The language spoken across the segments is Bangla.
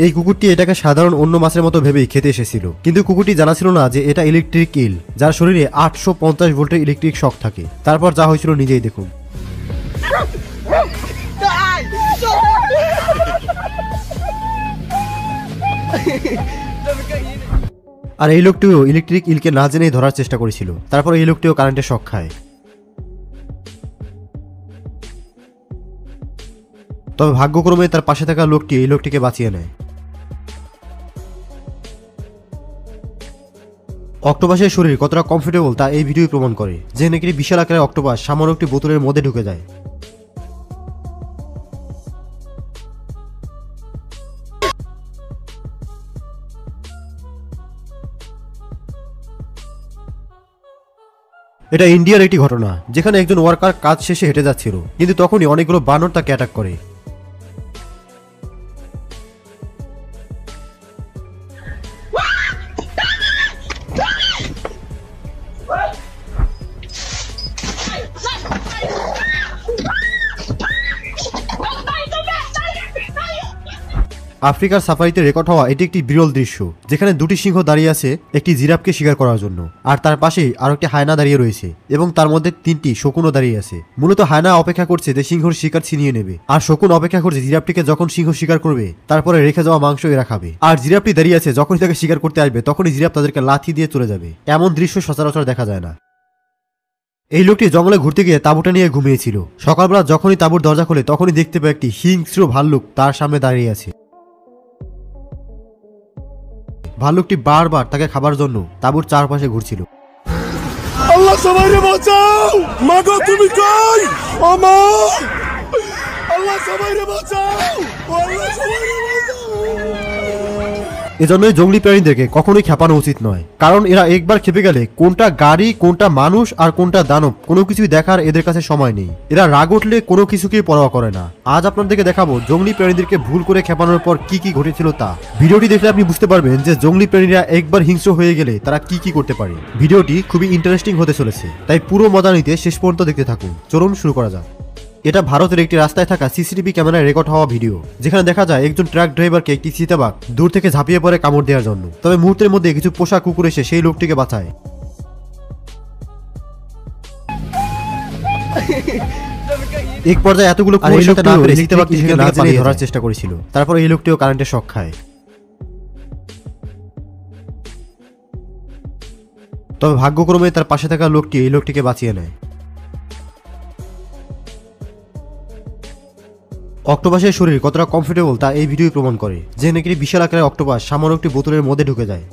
এই কুকুরটি এটাকে সাধারণ অন্য মাছের মতো ভেবেই খেতে এসেছিল, কিন্তু কুকুরটি জানা ছিল না যে এটা ইলেকট্রিক ইল, যার শরীরে 850 ভোল্টের ইলেকট্রিক শক থাকে। তারপর যা হয়েছিল নিজেই দেখুন। আর এই লোকটিও ইলেকট্রিক ইলকে না জেনেই ধরার চেষ্টা করেছিল। তারপর এই লোকটিও কারেন্টের শক খায়। তবে ভাগ্যক্রমে তার পাশে থাকা লোকটি এই লোকটিকে বাঁচিয়ে নেয়। অক্টোপাসের শরীর কতটা কমফোর্টেবল তা এই ভিডিও প্রমাণ করে, যে নাকি বিশাল আকারের অক্টোপাস সামান্য একটি বোতলের মধ্যে ঢুকে যায়। এটা ইন্ডিয়ার একটি ঘটনা, যেখানে একজন ওয়ার্কার কাজ শেষে হেঁটে যাচ্ছিল, কিন্তু তখনই অনেকগুলো বানর তাকে অ্যাটাক করে। আফ্রিকার সাফারিতে রেকর্ড হওয়া এটি একটি বিরল দৃশ্য, যেখানে দুটি সিংহ দাঁড়িয়ে আছে একটি জিরাফকে শিকার করার জন্য, আর তার পাশেই আরো একটি হায়না দাঁড়িয়ে রয়েছে এবং তার মধ্যে 3টি শকুনও দাঁড়িয়ে আছে। মূলত হায়না অপেক্ষা করছে যে সিংহর শিকার ছিনিয়ে নেবে, আর শকুন অপেক্ষা করছে জিরাফটিকে যখন সিংহ শিকার করবে তারপরে রেখে যাওয়া মাংস এরা খাবে। আর জিরাফটি দাঁড়িয়ে আছে, যখনই তাকে শিকার করতে আসবে তখনই জিরাফ তাদেরকে লাথি দিয়ে চলে যাবে। এমন দৃশ্য সচরাচর দেখা যায় না। এই লোকটি জঙ্গলে ঘুরতে গিয়ে তাঁবুটা নিয়ে ঘুমিয়েছিল। সকালবেলা যখনই তাঁবুর দরজা খোলে তখনই দেখতে পায় একটি হিংস্র ভাল্লুক তার সামনে দাঁড়িয়ে আছে। ভাল্লুকটি বারবার তাকে খাবার জন্য তাঁবুর চারপাশে ঘুরছিল। আল্লাহ সবাইকে বাঁচাও, মাগো তুমি কই? ও মা, আল্লাহ সবাইকে বাঁচাও, আল্লাহ সবাইকে বাঁচাও। এজন্যই জঙ্গলি প্রাণীদেরকে কখনোই খেপানো উচিত নয়, কারণ এরা একবার খেপে গেলে কোনটা গাড়ি, কোনটা মানুষ আর কোনটা দানব কোনো কিছুই দেখার এদের কাছে সময় নেই। এরা রাগ উঠলে কোনো কিছুকেই পরোয়া করে না। আজ আপনাদেরকে দেখাবো জঙ্গলি প্রাণীদেরকে ভুল করে খেপানোর পর কি কি ঘটেছিল তা। ভিডিওটি দেখলে আপনি বুঝতে পারবেন যে জঙ্গলি প্রাণীরা একবার হিংস্র হয়ে গেলে তারা কি কি করতে পারে। ভিডিওটি খুবই ইন্টারেস্টিং হতে চলেছে, তাই পুরো মজা নিতে শেষ পর্যন্ত দেখতে থাকুন। চলুন শুরু করা যাক। এটা ভারতের একটি রাস্তায় থাকা সিসিটিভি ক্যামেরায় রেকর্ড হওয়া ভিডিও, যেখানে দেখা যায় একজন ট্রাক ড্রাইভারকে একটি চিতাবাঘ দূর থেকে ঝাঁপিয়ে পড়ে কামড় দেওয়ার জন্য। তবে মুহূর্তের মধ্যে কিছু পোষা কুকুর এসে সেই লোকটিকে বাঁচায়। এক পর্যায়ে এতগুলো কুকুরের সাথে না পেরে চিতাবাঘটিকে না জেনেই ধরার চেষ্টা করেছিল। তারপর এই লোকটিও কারেন্টের শক খায়। তবে ভাগ্যক্রমে তার পাশে থাকা লোকটি এই লোকটিকে বাঁচিয়ে নেয়। অক্টোপাসের শরীর কতটা কমফোর্টেবল তা এই ভিডিও প্রমাণ করে, যে নাকি বিশাল আকারের অক্টোপাস সামান্য একটি বোতলের মধ্যে ঢুকে যায়।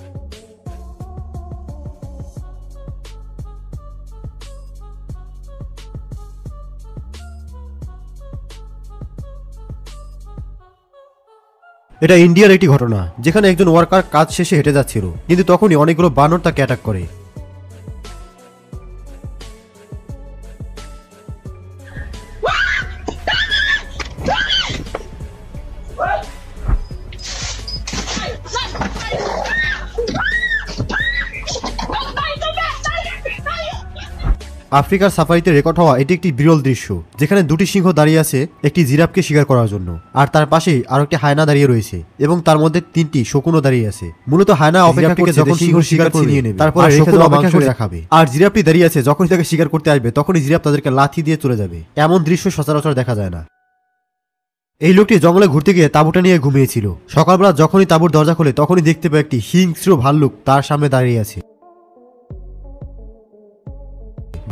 এটা ইন্ডিয়ার একটি ঘটনা, যেখানে একজন ওয়ার্কার কাজ শেষে হেঁটে যাচ্ছিল, কিন্তু তখনই অনেকগুলো বানর তাকে অ্যাটাক করে। আফ্রিকার সাফারিতে রেকর্ড হওয়া এটি একটি বিরল দৃশ্য, যেখানে দুটি সিংহ দাঁড়িয়ে আছে একটি জিরাফকে শিকার করার জন্য, আর তার পাশেই আরো একটি হায়না দাঁড়িয়ে রয়েছে এবং তার মধ্যে 3টি শকুনও দাঁড়িয়ে আছে। মূলত হায়না অপেক্ষা করছে যখন সিংহ শিকার ছিনিয়ে নেবে তারপর রেখে যাওয়া মাংস এরা খাবে। আর জিরাফটি দাঁড়িয়ে আছে, যখনই তাকে শিকার করতে আসবে তখনই জিরাফ তাদেরকে লাথি দিয়ে চলে যাবে। এমন দৃশ্য সচরাচর দেখা যায় না। এই লোকটি জঙ্গলে ঘুরতে গিয়ে তাঁবুটা নিয়ে ঘুমিয়েছিল। সকালবেলা যখনই তাঁবুর দরজা খোলে তখনই দেখতে পায় একটি হিংস্র ভাল্লুক তার সামনে দাঁড়িয়ে আছে।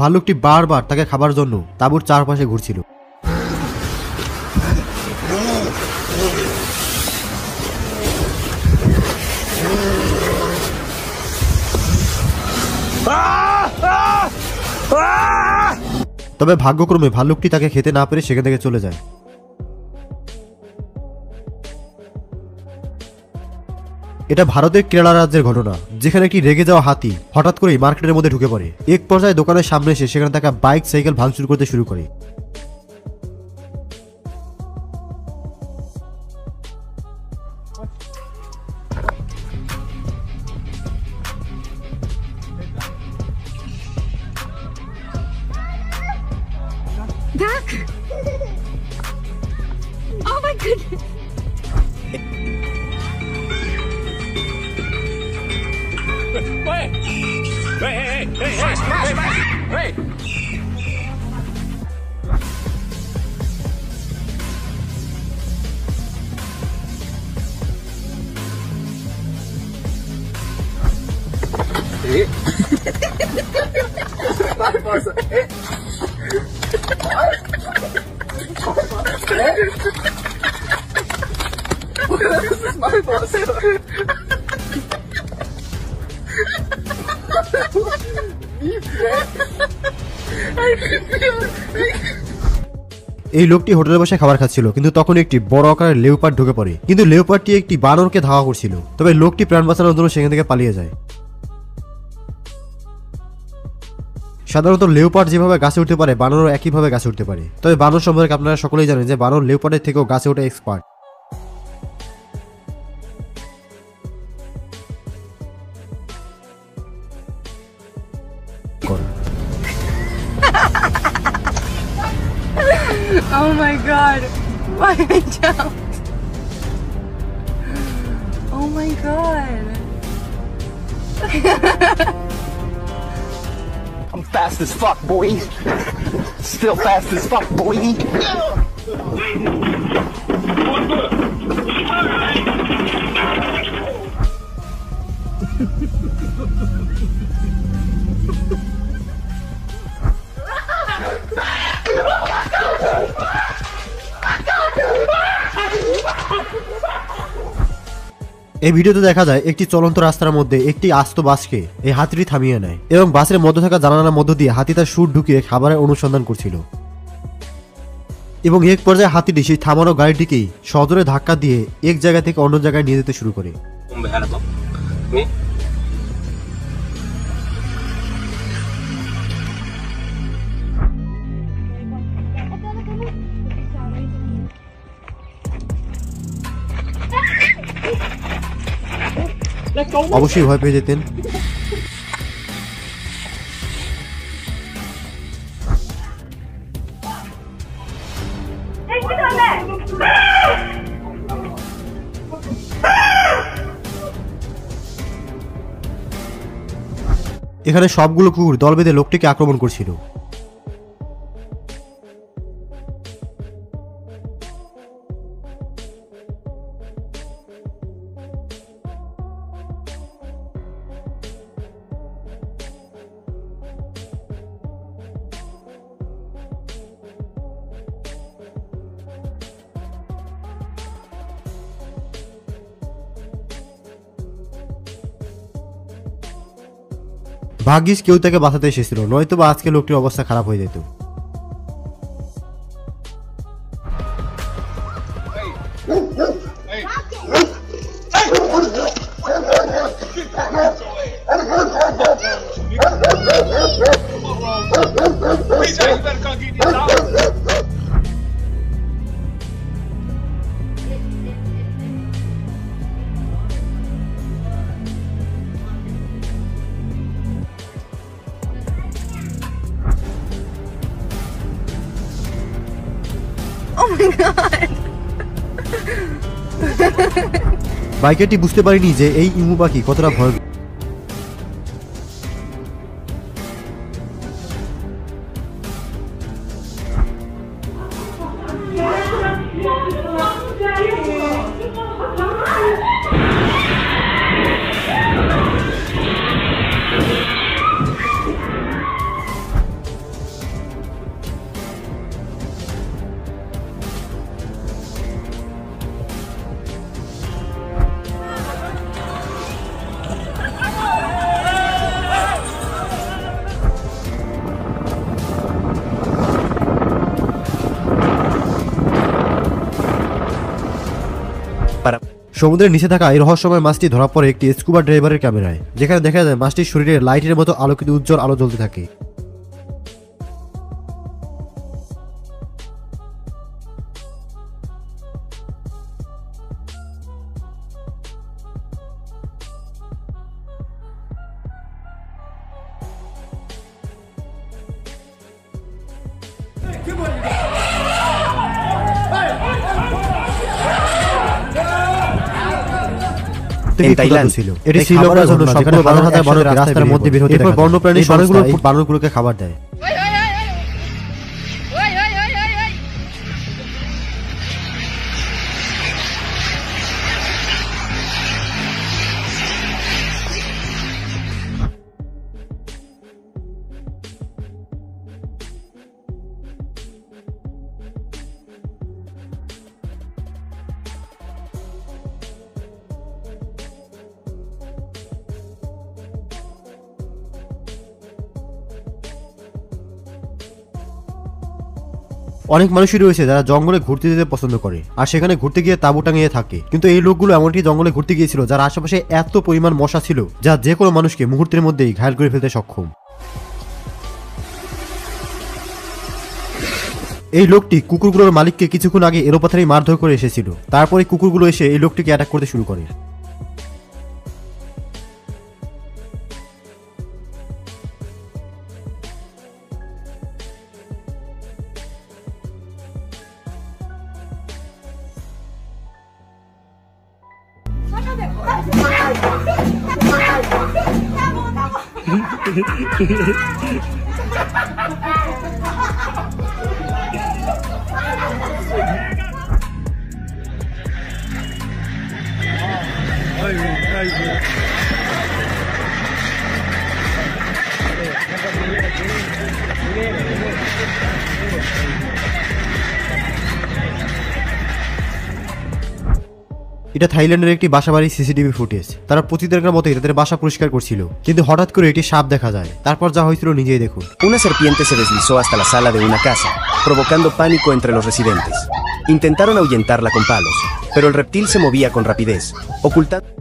ভাল্লুকটি বারবার তাকে খাবার জন্য তাঁবুর চারপাশে ঘুরছিল। তবে ভাগ্যক্রমে ভাল্লুকটি তাকে খেতে না পেরে সেখান থেকে চলে যায়। এটা ভারতের কেরালা রাজ্যের ঘটনা, যেখানে একটি রেগে যাওয়া হাতি হঠাৎ করেই মার্কেটের মধ্যে ঢুকে পড়ে। এক পর্যায়ে দোকানের সামনে এসে সেখানে থাকা বাইক সাইকেল ভাঙচুর করতে শুরু করে। Back! Oh my goodness! এই লোকটি হোটেলে বসে খাবার খাচ্ছিল, কিন্তু তখন একটি বড় আকারের লেওপার্ড ঢুকে পড়ে। কিন্তু লেওপার্ডটি একটি বানরকে ধাওয়া করছিল, তবে লোকটি প্রাণ বাঁচানোর জন্য সেখান থেকে পালিয়ে যায়। সাধারণত লেওপার্ড যেভাবে গাছে উঠতে পারে, বানরও একইভাবে গাছে উঠতে পারে। তবে বানর সম্পর্কে আপনারা সকলেই জানেন যে বানর লেওপার্ডের থেকেও গাছে ওঠা expert. Oh my god! Why I jumped? Oh my god! I'm fast as fuck, boy. Still fast as fuck, boy. এই ভিডিওতে দেখা যায় একটি চলন্ত রাস্তার মধ্যে একটি আস্ত বাসকে এই হাতিটি থামিয়ে নেয় এবং বাসের মধ্যে থাকা জানালার মধ্য দিয়ে হাতি তার সুর ঢুকিয়ে খাবারের অনুসন্ধান করছিল এবং এক পর্যায়ে হাতিটি সেই থামানো গাড়িটিকেই সজোরে ধাক্কা দিয়ে এক জায়গা থেকে অন্য জায়গায় নিয়ে যেতে শুরু করে। অবশ্যই ভয় পেয়ে যেতেন। এখানে সবগুলো কুকুর দল বেঁধে লোকটিকে আক্রমণ করছিল। ভাগ্যিস কেউ তাকে বাঁচাতে এসেছিল, নয়তো বা আজকে লোকটির অবস্থা খারাপ হয়ে যেত। Oh my god! বাইকারটি বুঝতে পারিনি যে এই ইমু পাখি কতটা ভয়ঙ্কর। সমুদ্রের নিচে থাকা এই রহস্যময় মাছটি ধরা পড়ে একটি স্কুবা ড্রাইভারের ক্যামেরায়, যেখানে দেখা যায় মাছটির শরীরে লাইটের মতো আলোকিত উজ্জ্বল আলো জ্বলতে থাকে। Come on, প্রত্যেকটি ক্ষুধার্ত ছিল। এটি শ্রীলঙ্কার জন্য সবগুলো 12,000 বানর রাস্তার মধ্যে বের হতে এরপর বন্যপ্রাণী বানরগুলো বানরগুলোকে খাবার দেয়। অনেক মানুষই রয়েছে যারা জঙ্গলে ঘুরতে যেতে পছন্দ করে আর সেখানে ঘুরতে গিয়ে তাঁবু টাঙিয়ে থাকে, কিন্তু এই লোকগুলো এমনটি জঙ্গলে ঘুরতে গিয়েছিল যার আশেপাশে এত পরিমাণ মশা ছিল যা যে কোনো মানুষকে মুহূর্তের মধ্যেই ঘায়ল করে ফেলতে সক্ষম। এই লোকটি কুকুরগুলোর মালিককে কিছুক্ষণ আগে এলোপাথারি মারধর করে এসেছিল, তারপরে কুকুরগুলো এসে এই লোকটিকে অ্যাটাক করতে শুরু করে। এটা থাইল্যান্ডের একটি বাসাবাড়ির সিসিটিভি ফুটেজ। তারা প্রতিদিনের মতোই তাদের বাসা পরিষ্কার করছিল, কিন্তু হঠাৎ করে একটি সাপ দেখা যায়। তারপর যা হয়েছিল নিজেই দেখুন। Una serpiente se deslizó hasta la sala de una casa, provocando pánico entre los residentes. Intentaron ahuyentarla con palos, pero el reptil se movía con rapidez, ocultando...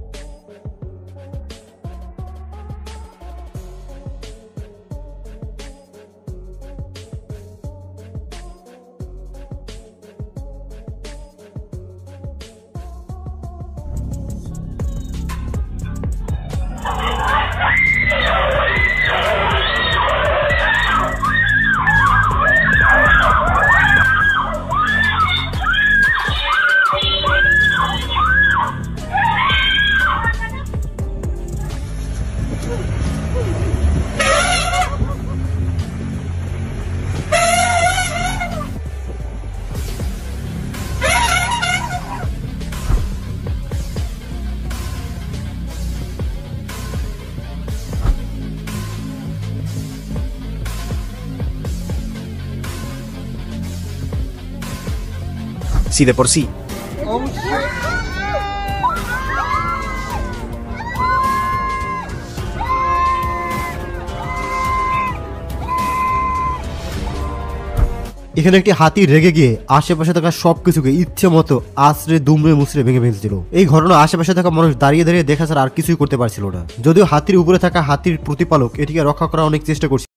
Si de por sí এখানে একটি হাতি রেগে গিয়ে আশেপাশে থাকা সবকিছুকে ইচ্ছে মতো আছড়ে দুমড়ে মুচড়ে ভেঙে ফেলছিল। এই ঘটনা আশেপাশে থাকা মানুষ দাঁড়িয়ে দাঁড়িয়ে দেখা ছাড়া আর কিছুই করতে পারছিল না। যদিও হাতির উপরে থাকা হাতির প্রতিপালক এটিকে রক্ষা করার অনেক চেষ্টা করছিল।